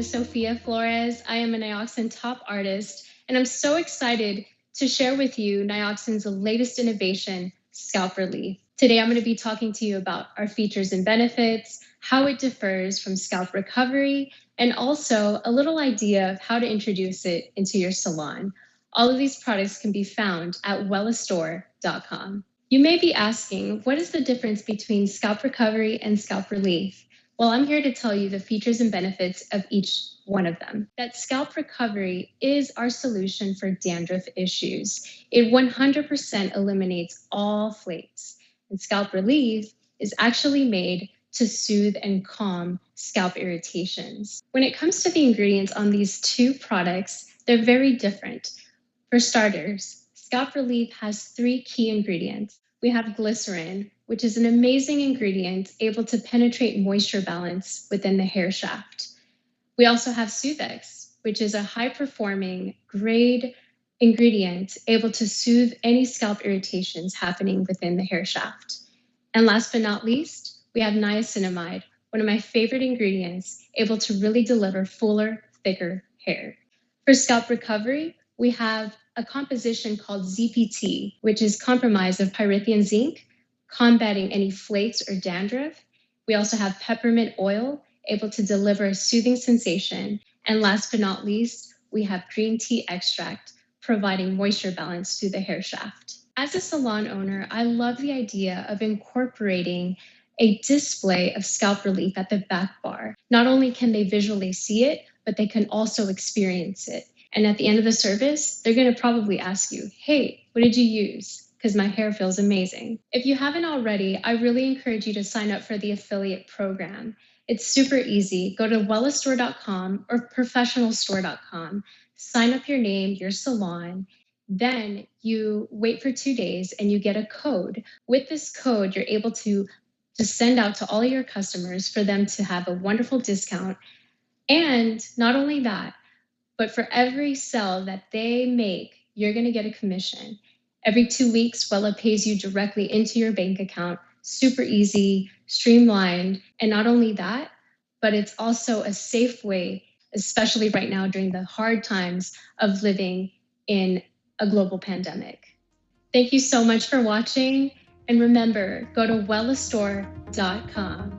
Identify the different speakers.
Speaker 1: is Sofia Flores. I am a Nioxin top artist, and I'm so excited to share with you Nioxin's latest innovation, Scalp Relief. Today, I'm going to be talking to you about our features and benefits, how it differs from scalp recovery, and also a little idea of how to introduce it into your salon. All of these products can be found at WellaStore.com. You may be asking, what is the difference between scalp recovery and scalp relief? Well, I'm here to tell you the features and benefits of each one of them. That scalp recovery is our solution for dandruff issues. It 100% eliminates all flakes. And scalp relief is actually made to soothe and calm scalp irritations. When it comes to the ingredients on these two products, they're very different. For starters, Scalp Relief has 3 key ingredients. We have glycerin, which is an amazing ingredient able to penetrate moisture balance within the hair shaft. We also have soothe, which is a high-performing grade ingredient able to soothe any scalp irritations happening within the hair shaft. And last but not least, we have niacinamide, one of my favorite ingredients, able to really deliver fuller, thicker hair. For scalp recovery, we have a composition called ZPT, which is comprised of pyrithian zinc, combating any flakes or dandruff. We also have peppermint oil, able to deliver a soothing sensation. And last but not least, we have green tea extract, providing moisture balance through the hair shaft. As a salon owner, I love the idea of incorporating a display of scalp relief at the back bar. Not only can they visually see it, but they can also experience it. And at the end of the service, they're going to probably ask you, hey, what did you use? Because my hair feels amazing. If you haven't already, I really encourage you to sign up for the affiliate program. It's super easy. Go to WellaStore.com or ProfessionalStore.com. Sign up your name, your salon. Then you wait for 2 days and you get a code. With this code, you're able to send out to all your customers for them to have a wonderful discount. And not only that, but for every sale that they make, you're going to get a commission. Every 2 weeks, Wella pays you directly into your bank account. Super easy, streamlined. And not only that, but it's also a safe way, especially right now during the hard times of living in a global pandemic. Thank you so much for watching. And remember, go to WellaStore.com.